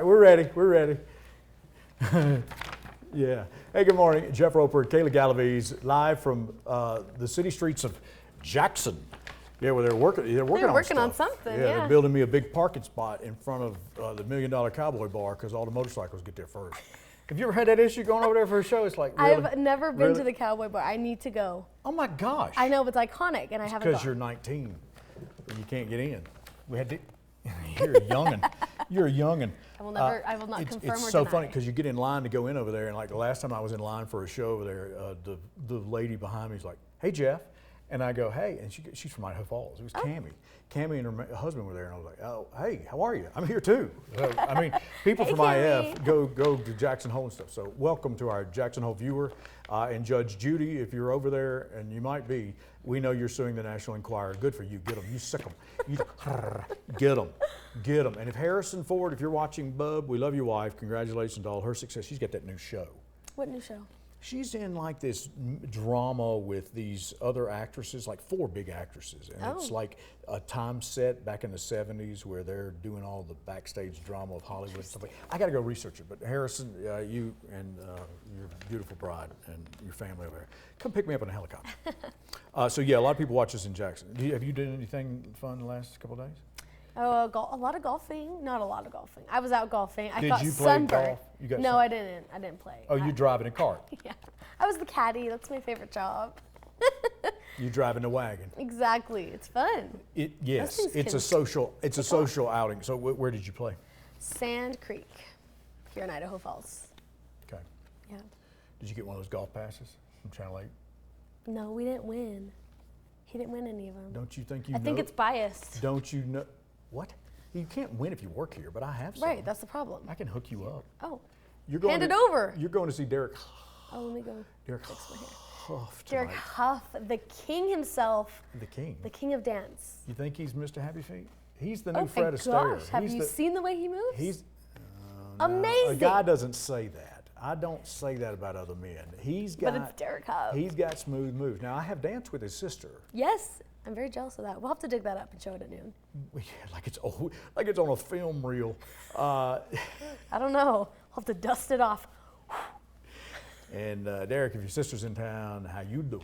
We're ready. We're ready. Yeah. Hey, good morning. Jeff Roper, Kayla Galaviz, live from the city streets of Jackson. Yeah, where they're working on something. Yeah, they're building me a big parking spot in front of the $1 Million Cowboy Bar because all the motorcycles get there first. Have you ever had that issue going over there for a show? It's like, really? I've never been to the Cowboy Bar. I need to go. Oh my gosh. I know, it's iconic, and I haven't gone. Because you're 19 and you can't get in. We had to. You're a youngin'. You're a youngin'. I will not confirm or deny. It's so funny because you get in line to go in over there, and like the last time I was in line for a show over there, the lady behind me is like, "Hey, Jeff," and I go, "Hey," and she's from Idaho Falls. It was Cammie. Cammie and her husband were there, and I was like, "Oh, hey, how are you? I'm here too." So, I mean, people Hey, from Cammie. IF go to Jackson Hole and stuff. So welcome to our Jackson Hole viewer and Judge Judy. If you're over there, and you might be, we know you're suing the National Enquirer. Good for you. Get them. You sick them. You get them. Get them. And if Harrison Ford, if you're watching, bub, we love your wife. Congratulations to all her success. She's got that new show. What new show? She's in like this drama with these other actresses, like 4 big actresses. And it's like a time set back in the 70s where they're doing all the backstage drama of Hollywood stuff. I got to go research it. But Harrison, you and your beautiful bride and your family over there, come pick me up in a helicopter. So yeah, a lot of people watch us in Jackson. Have you done anything fun the last couple of days? Oh, a lot of golfing. Not a lot of golfing. I was out golfing. I got you play sunburned. golf? You got No, I didn't. I didn't play. Oh, you driving a cart. Yeah. I was the caddy. That's my favorite job. You driving a wagon. Exactly. It's fun. Yes, Those things it's can a social. It's a social outing. So where did you play? Sand Creek, here in Idaho Falls. Okay. Yeah. Did you get one of those golf passes from Channel 8? No, we didn't win. He didn't win any of them. Don't you think I think it's biased. Don't you know? What? You can't win if you work here, but I have some. Right, that's the problem. I can hook you up. Oh, You're going hand it over. You're going to see Derek. Oh, let me go. Derek fix my hair. Huff tonight. Derek Huff, the king himself, The king. the king of dance. You think he's Mr. Happy Feet? He's the new Oh, Fred thank Astaire. gosh. Have you seen the way he moves? He's amazing. A guy doesn't say that. I don't say that about other men. But it's Derek Huff. He's got smooth moves. Now I have danced with his sister. Yes, I'm very jealous of that. We'll have to dig that up and show it at noon. Like it's old, like it's on a film reel. I don't know. I'll have to dust it off. And Derek, if your sister's in town, how you doing?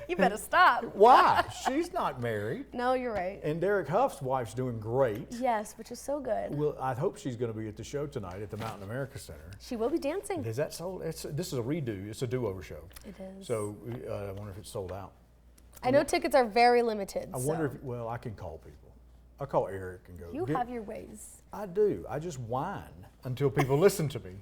You better stop. Why? She's not married. No, you're right. And Derek Huff's wife's doing great. Yes, which is so good. Well, I hope she's going to be at the show tonight at the Mountain America Center. She will be dancing. Is that sold? This is a redo. It's a do-over show. It is. So I wonder if it's sold out. I know tickets are very limited. I wonder if, well, I can call people. I'll call Eric and go. You have your ways. I do. I just whine until people listen to me.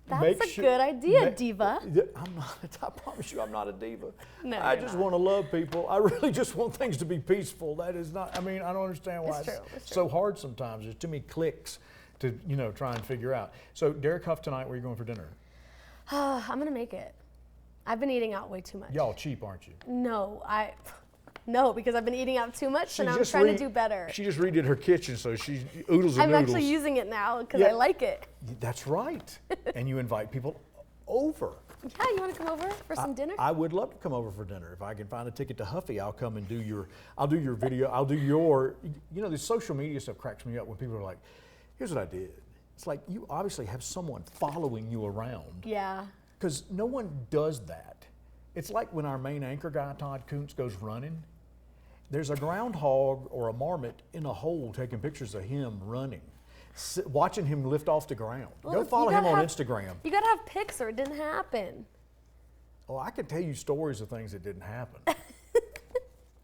That's a good idea, diva. I'm not. I promise you, I'm not a diva. No, I you're just not. want to love people. I really just want things to be peaceful. That is not. I mean, I don't understand why It's true. so hard sometimes. There's too many clicks to try and figure out. So Derek Huff tonight. Where are you going for dinner? I'm gonna make it. I've been eating out way too much. Y'all cheap, aren't you? No, because I've been eating out too much, and I'm trying to do better. She just redid her kitchen, so she oodles and I'm noodles. actually using it now because I like it. That's right. And you invite people over. Yeah, you want to come over for some dinner? I would love to come over for dinner. If I can find a ticket to Huffy, I'll come and do your video. I'll do your, the social media stuff cracks me up when people are like, here's what I did. It's like, you obviously have someone following you around. Yeah. Because no one does that. It's like when our main anchor guy, Todd Kuntz, goes running. There's a groundhog or a marmot in a hole taking pictures of him running, watching him lift off the ground. Well, Go follow him on Instagram. You got to have pics or it didn't happen. Oh, I could tell you stories of things that didn't happen.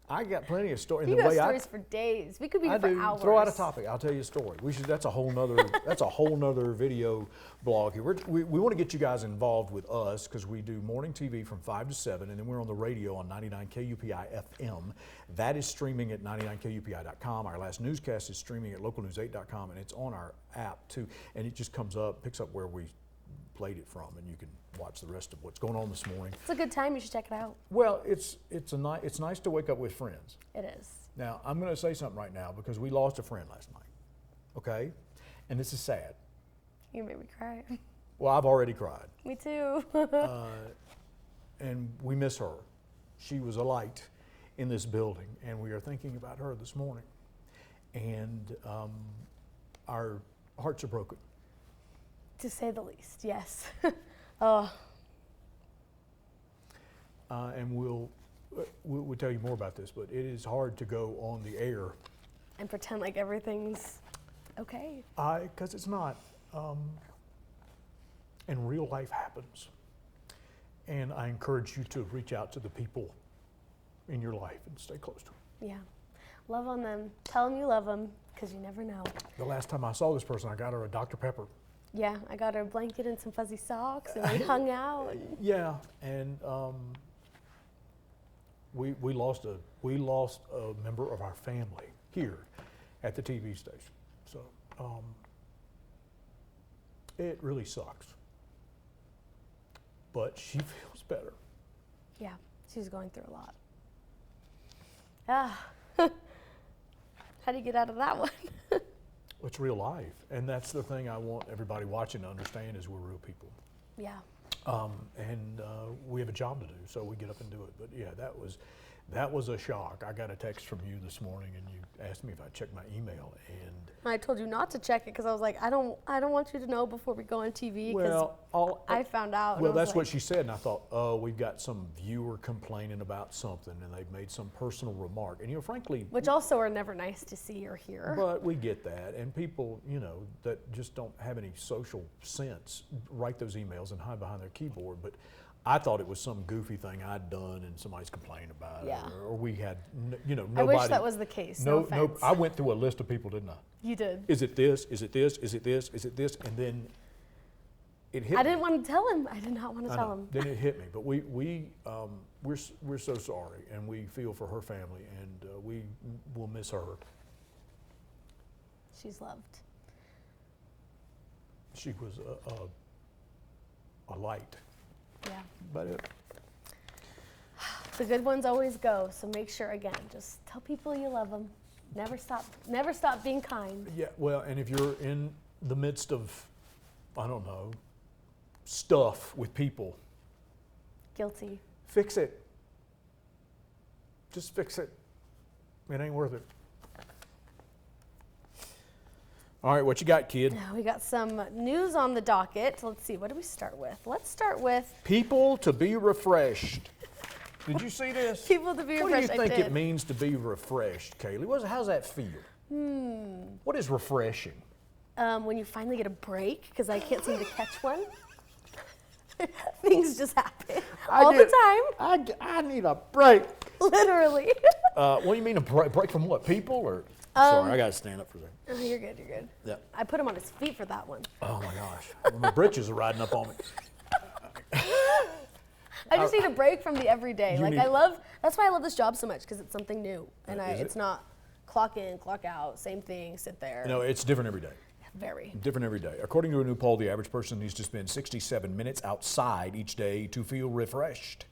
I got plenty of stories. You got stories for days. We could be here for hours. Throw out a topic. I'll tell you a story. That's a whole nother video blog here. We want to get you guys involved with us because we do morning TV from 5 to 7, and then we're on the radio on 99 KUPI FM. That is streaming at 99KUPI.com. Our last newscast is streaming at localnews8.com, and it's on our app too. And it just picks up where we played it from, and you can watch the rest of what's going on this morning. It's a good time. You should check it out. Well, it's nice to wake up with friends. It is. Now, I'm going to say something right now because we lost a friend last night, okay? And this is sad. You made me cry. Well, I've already cried. Me too. And we miss her. She was a light in this building, and we are thinking about her this morning. And our hearts are broken. To say the least, yes. Oh. And we'll tell you more about this, but it is hard to go on the air. And pretend like everything's okay. Because it's not. And real life happens. And I encourage you to reach out to the people in your life and stay close to them. Yeah. Love on them. Tell them you love them, because you never know. The last time I saw this person, I got her a Dr. Pepper. Yeah, I got her a blanket and some fuzzy socks, and we hung out. Yeah, and we lost a member of our family here at the TV station. So it really sucks. But she feels better. Yeah, she's going through a lot. Ah, how do you get out of that one? It's real life, and that's the thing I want everybody watching to understand is we're real people. Yeah. And we have a job to do, so we get up and do it. But yeah, that was a shock. I got a text from you this morning, and you asked me if I checked my email, and I told you not to check it because I was like, I don't want you to know before we go on TV. Well, I found out. Well, that's what she said, and I thought, oh, we've got some viewer complaining about something, and they've made some personal remark, and frankly, which also are never nice to see or hear. But we get that, and people, that just don't have any social sense write those emails and hide behind their keyboard. But I thought it was some goofy thing I'd done, and somebody's complaining about it, or we had, nobody. I wish that was the case. No offense. I went through a list of people, didn't I? You did. Is it this? Is it this? Is it this? Is it this? And then it hit me. I didn't want to tell him. I did not want to tell him. Then it hit me. But we're so sorry, and we feel for her family, and we will miss her. She's loved. She was a light. Yeah. But the good ones always go. So make sure, again, just tell people you love them. Never stop being kind. Yeah, well, and if you're in the midst of, I don't know, stuff with people. Guilty. Fix it. Just fix it. It ain't worth it. All right, what you got, kid? We got some news on the docket. Let's see, what do we start with? Let's start with people to be refreshed. Did you see this? People to be refreshed. What do you think it means to be refreshed, Kaylee? How's that feel? What is refreshing? When you finally get a break, because I can't seem to catch one. Things just happen all the time. I need a break. Literally. What do you mean a break from what? People or? Sorry, I got to stand up for that. Oh, you're good. You're good. Yeah. I put him on his feet for that one. Oh my gosh, my britches are riding up on me. I just need a break from the everyday. That's why I love this job so much, because it's something new, and it's not clock in, clock out, same thing, sit there. No, it's different every day. Very. Different every day. According to a new poll, the average person needs to spend 67 minutes outside each day to feel refreshed.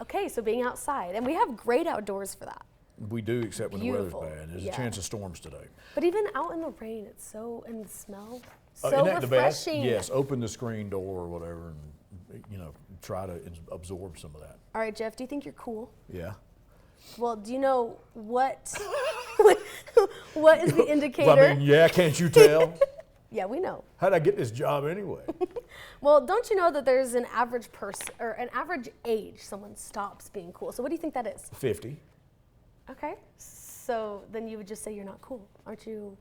Okay, so being outside, and we have great outdoors for that. We do, except when the weather's Beautiful. bad. There's a chance of storms today. But even out in the rain, and the smell, so isn't that refreshing. The best? Yes, open the screen door or whatever, and try to absorb some of that. All right, Jeff, do you think you're cool? Yeah. Well, do you know what what is the indicator? Well, I mean, yeah, can't you tell? Yeah, we know. How'd I get this job anyway? Well, don't you know that there's an average person, or an average age someone stops being cool? So what do you think that is? 50. Okay, so then you would just say you're not cool, aren't you?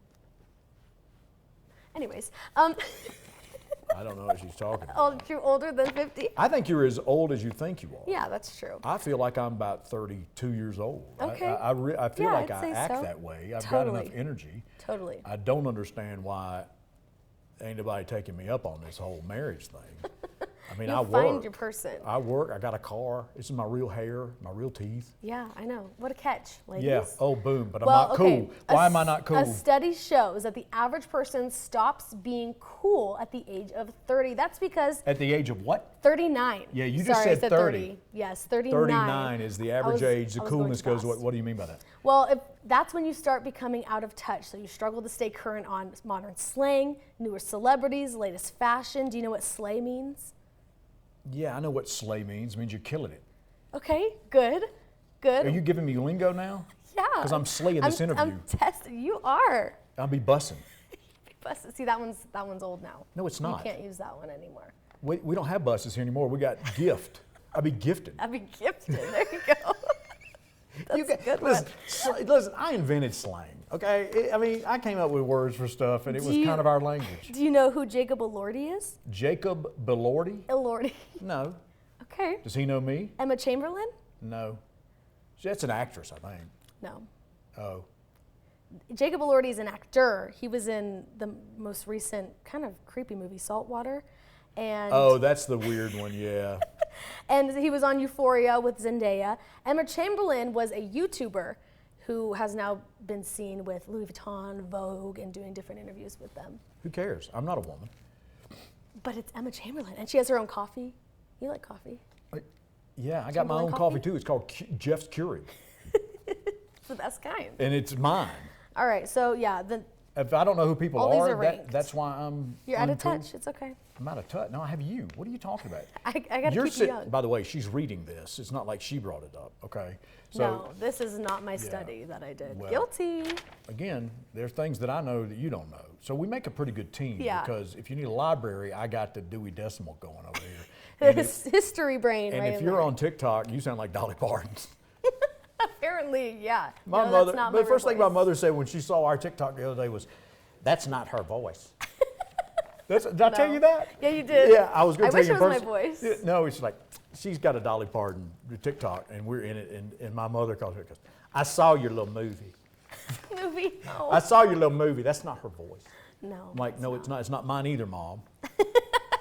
Anyways, I don't know what she's talking about. You're older than 50? I think you're as old as you think you are. Yeah, that's true. I feel like I'm about 32 years old. Okay. I feel like I'd I say act so. that way. I've Totally. got enough energy. Totally. I don't understand why ain't nobody taking me up on this whole marriage thing. I mean, I work. Find your person. I work. I got a car. This is my real hair, my real teeth. Yeah, I know. What a catch, ladies. Yeah. Oh, boom. But I'm not cool. Why am I not cool? A study shows that the average person stops being cool at the age of 30. That's because At the age of what? 39. Yeah, you just Sorry, I said 30. Yes, 39. 39 is the average age. The I was going coolness too goes. fast. What do you mean by that? Well, that's when you start becoming out of touch. So you struggle to stay current on modern slang, newer celebrities, latest fashion. Do you know what slay means? Yeah, I know what slay means. It means you're killing it. Okay, good. Are you giving me lingo now? Yeah. Because I'm slaying this interview. I'm testing. You are. I'll be bussing. Buses. See, that one's old now. No, it's not. You can't use that one anymore. We don't have buses here anymore. We got gift. I'd be gifted. I'd be gifted. There you go. That's You a good one. listen, I invented slang, okay? I came up with words for stuff, and it was kind of our language. Do you know who Jacob Elordi is? Jacob Elordi? Elordi. No. Okay. Does he know me? Emma Chamberlain? No. That's an actress, I think. No. Oh. Jacob Elordi is an actor. He was in the most recent kind of creepy movie, Saltwater. And Oh, that's the weird one, yeah. And he was on Euphoria with Zendaya. Emma Chamberlain was a YouTuber who has now been seen with Louis Vuitton, Vogue, and doing different interviews with them. Who cares? I'm not a woman. But it's Emma Chamberlain, and she has her own coffee. You like coffee? Yeah, I got my Chamberlain own coffee too. It's called Jeff's Keurig, It's the best kind. and it's mine. All right, so yeah, If I don't know who people All these are, are ranked. that's why I'm you're out of uncool. touch. It's okay. I'm out of touch. No, I have you. What are you talking about? I got to keep you young. By the way, she's reading this. It's not like she brought it up, okay? No, this is not my study that I did. well, Guilty. Again, there's things that I know that you don't know. So we make a pretty good team Yeah. because if you need a library, I got the Dewey Decimal going over here. And if, History brain and right if in you're there. on TikTok, you sound like Dolly Parton. Apparently, yeah. My No, mother, that's not the my first thing my voice. mother said when she saw our TikTok the other day was, "That's not her voice." Did I tell No. you that? Yeah, you did. Yeah, I was going I to wish tell it you was in my person. voice. Yeah, no, it's like she's got a Dolly Parton TikTok, and we're in it, and my mother calls her because I saw your little movie. Movie. No. I saw your little movie. That's not her voice. No. I'm like, no, it's not. It's not mine either, Mom.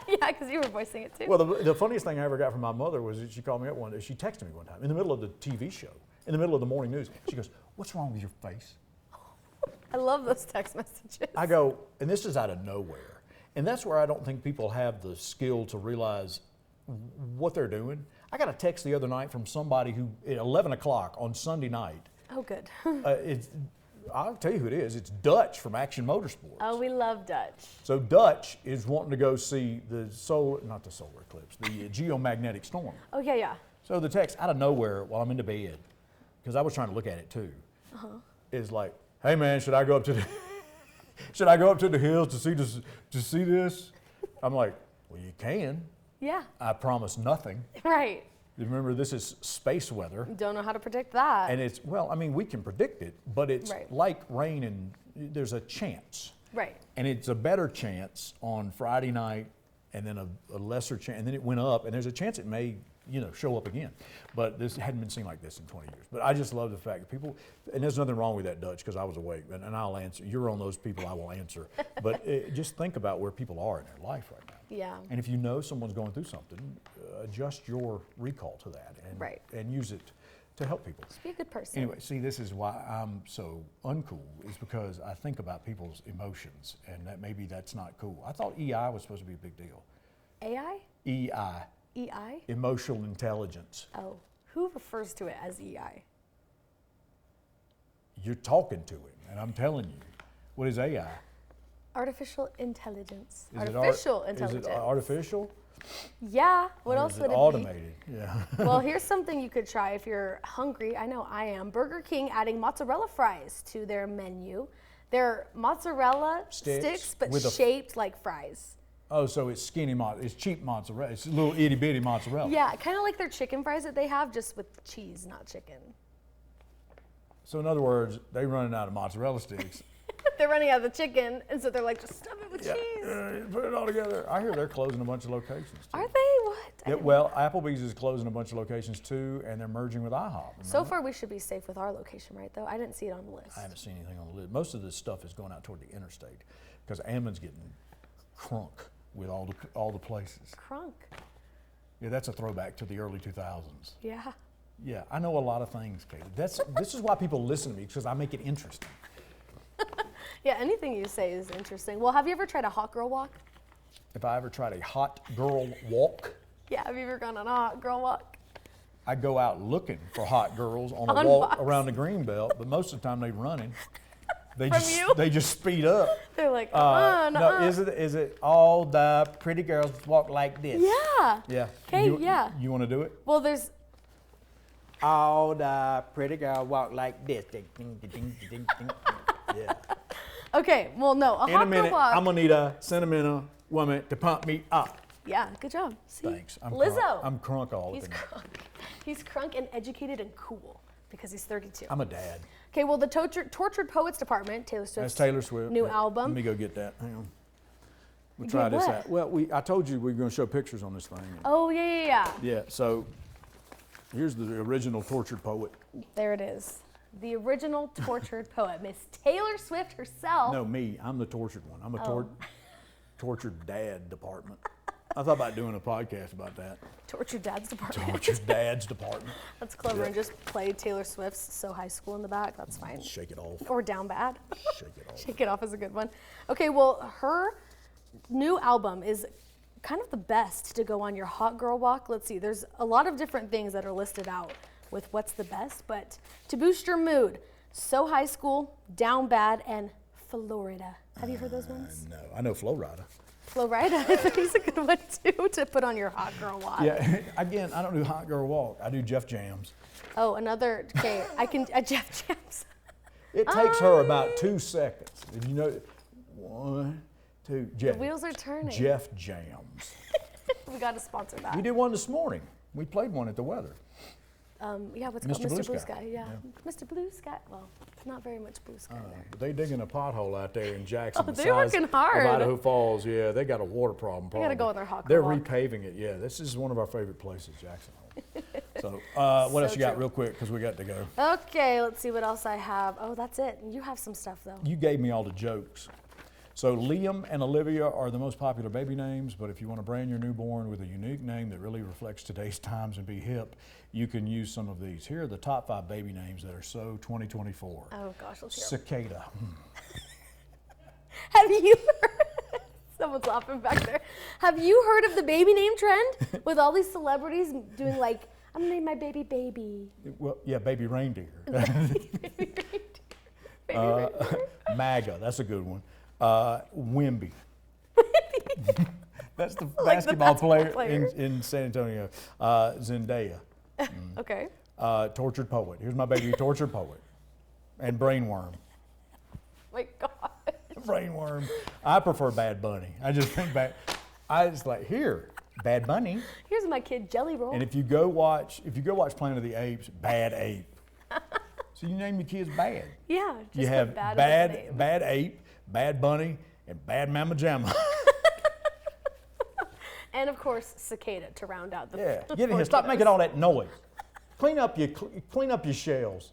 Yeah, because you were voicing it too. Well, the funniest thing I ever got from my mother was that she called me up one day. She texted me one time in the middle of the TV show, in the middle of the morning news. She goes, "What's wrong with your face?" I love those text messages. I go, and this is out of nowhere. And that's where I don't think people have the skill to realize what they're doing. I got a text the other night from somebody who, at 11 o'clock on Sunday night, Oh, good. I'll tell you who it is. It's Dutch from Action Motorsports. Oh, we love Dutch. So Dutch is wanting to go see the not the solar eclipse, the geomagnetic storm. Oh, yeah, yeah. So the text out of nowhere while I'm in the bed, because I was trying to look at it too, is like, "Hey man, should I go up to the should I go up to the hills to see this?" I'm like, "Well, you can. Yeah, I promise nothing." right. Remember, this is space weather, Don't know how to predict that. and it's we can predict it, but it's Right. like rain, and there's a chance, right. and it's a better chance on Friday night, and then a lesser chance, and then it went up, and there's a chance it may show up again. But this hadn't been seen like this in 20 years. But I just love the fact that people, and there's nothing wrong with that, Dutch, because I was awake, and I'll answer. You're on those people, I will answer. But just think about where people are in their life right now. Yeah. And if you know someone's going through something, adjust your recall to that and use it to help people. Just be a good person. Anyway, see, this is why I'm so uncool, is because I think about people's emotions, and that maybe that's not cool. I thought EI was supposed to be a big deal. AI? EI, EI? emotional intelligence. Oh, who refers to it as EI? You're talking to him, and I'm telling you, what is AI? Artificial intelligence. Is it Artificial intelligence. Is it artificial? Yeah. What Or else is would it it automated? Yeah. be? Well, here's something you could try if you're hungry. I know I am. Burger King adding mozzarella fries to their menu. They're mozzarella sticks but with a- shaped like fries. Oh, so it's skinny it's cheap mozzarella. It's a little itty bitty mozzarella. Yeah, kind of like their chicken fries that they have, just with cheese, not chicken. So in other words, they running out of mozzarella sticks. They're running out of the chicken, and so they're like, just stuff it with Yeah. cheese. Put it all together. I hear they're closing a bunch of locations. Too. Are they? What? I Yeah, didn't- well, Applebee's is closing a bunch of locations too, and they're merging with IHOP. So far, we should be safe with our location, right? Though I didn't see it on the list. I haven't seen anything on the list. Most of this stuff is going out toward the interstate because Ammon's getting crunk with all the places. Crunk. Yeah, that's a throwback to the early 2000s. Yeah. Yeah, I know a lot of things, Kate. This is why people listen to me, because I make it interesting. Yeah. Anything you say is interesting. Well, have you ever tried a hot girl walk? If I ever tried a hot girl walk, Yeah. Have you ever gone on a hot girl walk? I go out looking for hot girls on a On walk walks. around the greenbelt, but most of the time they're running. They From just you? they just speed up. They're like, on. No, is it all the pretty girls walk like this? Yeah. Yeah. Okay, You- yeah. You want to do it? Well, there's. All the pretty girls walk like this. Ding, ding, ding, ding, ding. Yeah. Okay, well, no, a In a hot girl minute, walk. I'm gonna need a sentimental woman to pump me up. Yeah, good job. See? Thanks. Lizzo. I'm crunk all He's the time. crunk. He's crunk and educated and cool because he's 32. I'm a dad. Okay, well, the Tortured Poets Department, Taylor That's Swift's Taylor Swift. new Yeah. album. Let me go get that. Hang on. We'll You try did this what? out. Well, I told you we were going to show pictures on this thing. Oh, yeah. Yeah, so here's the original Tortured Poet. There it is. The original Tortured Poet, Miss Taylor Swift herself. No, me. I'm the tortured one. I'm a Oh. tortured dad department. I thought about doing a podcast about that. Tortured Dad's Department. Tortured dad's department. That's clever. Yeah. And just play Taylor Swift's So High School in the back. That's fine. Shake it off. Or Down Bad. Shake it off. Shake It Off is a good one. Okay, well, her new album is kind of the best to go on your hot girl walk. Let's see, there's a lot of different things that are listed out with what's the best, but to boost your mood, So High School, Down Bad, and Florida. Have you heard those ones? No, I know Flo Rida. Florida, I think is a good one too to put on your hot girl walk. Yeah, again, I don't do hot girl walk. I do Jeff Jams. Oh, another, okay, I can, Jeff Jams. It takes her about 2 seconds. If you know, 1, 2, Jeff. The wheels are turning. Jeff Jams. We got to sponsor that. We did one this morning. We played one at the weather. Yeah, what's it Mr. called? Blue Mr. Blue Sky. Sky. Yeah. Mr. Blue Sky. Well, not very much blue sky there. But they digging a pothole out there in Jackson. Oh, the they're size working hard. Of Idaho Falls, yeah, they got a water problem. They gotta probably. go on their hot They're girl walk. repaving it. Yeah, this is one of our favorite places, Jackson Hole. So, what else So you got, true. real quick, because we got to go. Okay, let's see what else I have. Oh, that's it. You have some stuff though. You gave me all the jokes. So Liam and Olivia are the most popular baby names, but if you want to brand your newborn with a unique name that really reflects today's times and be hip, you can use some of these. Here are the top 5 baby names that are so 2024. Oh gosh, let's hear 'em. Cicada. Have you heard? Someone's laughing back there. Have you heard of the baby name trend with all these celebrities doing like, I'm gonna name my baby baby. Well, yeah, baby reindeer. Baby reindeer. MAGA, that's a good one. Wimby. That's the Like the basketball player, player. In San Antonio. Zendaya. Okay. Tortured Poet. Here's my baby, Tortured Poet. And Brainworm. My God. Brainworm. I prefer Bad Bunny. I just think back. I was like, here, Bad Bunny. Here's my kid Jelly Roll. And if you go watch Planet of the Apes, Bad Ape. So you name your kids Bad. Yeah. Just You have bad, bad Ape, Bad Bunny, and Bad Mama Jamma. And of course, Cicada to round out the. Yeah, the get in here. four Stop kiddos. making all that noise. Clean up your shells.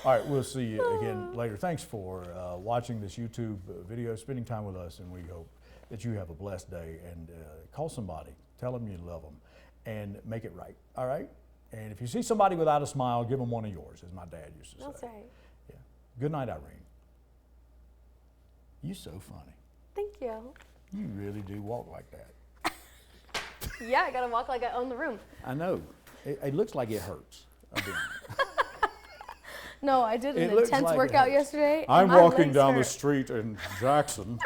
All right, we'll see you again later. Thanks for watching this YouTube video, spending time with us, and we hope that you have a blessed day. And call somebody, tell them you love them, and make it right. All right. And if you see somebody without a smile, give them one of yours, as my dad used to say. That's right. Yeah. Good night, Irene. You're so funny. Thank you. You really do walk like that. Yeah, I gotta walk like I own the room. I know. It looks like it hurts. No, I did It an looks intense like it workout hurts. yesterday. and I'm my walking legs down the hurt. street in Jackson.